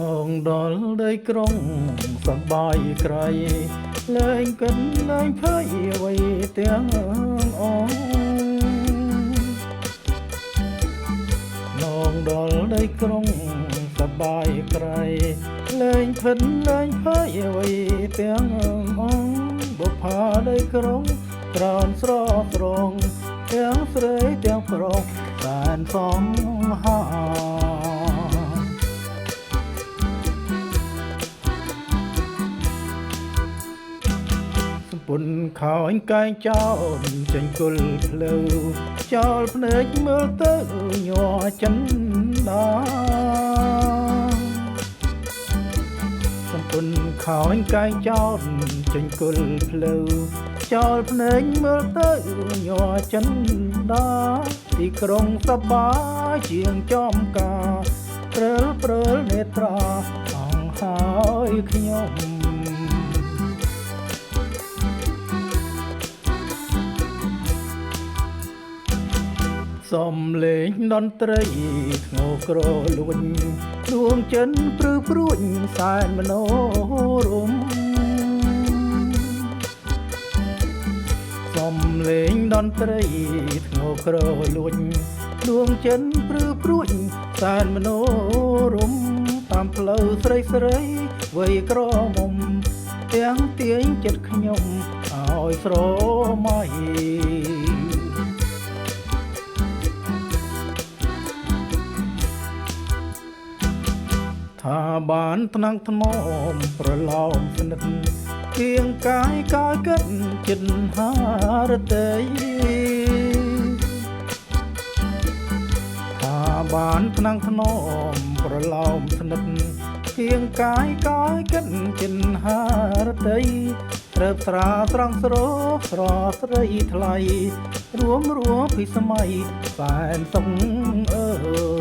មងដល់ដីក្រុងសប្បាយក្រៃលែងកិនលែងភ័យអ្វីទាំងអងមងដល់ដីក្រុងសប្បាយក្រៃលែងភិនលែងភ័យអ្វីទាំងអងបុប្ផាដីក្រុងក្រោនស្រស់ស្រងទាំងស្រីទាំងប្រុសតែនសំហាពុនខោអញកែងចោលចេញគល់ភ្លៅចោលភ្នែកមើលទៅញ័រចិនដាពុនខោអញកែងចោលចេញគល់ភ្លៅចោលភ្នែកមើលទៅញ័រចិនដាទីក្រុងសប្បាយជាងចំការព្រើលនេត្រាអង្ហើយខ្ញុំសំលេងតន្ត្រីធ្ងោក្រលួនដួងចិនព្រឺព្រួញសែនមនោរម្យសំលេងតន្ត្រីធ្ងោក្រលួនដួងចិនព្រឺព្រួញសែនមនោរម្យតាមផ្លូវស្រីស្រីវ័យក្រមុំទាំងទាញចិត្តខ្ញុំឲ្យស្រមៃថាបានថ្នាំងថ្មប្រឡោមស្និទ្ធគៀងកាយកាយកិនចិត្តហារតីថាបានថ្នាំងថ្មប្រឡោមស្និទ្ធគៀងកាយកាយកិនចិត្តហារតីរើបស្រាស្រង់ស្រោស្រស្រីថ្លៃរួមពីសម័យសែនសុងអើ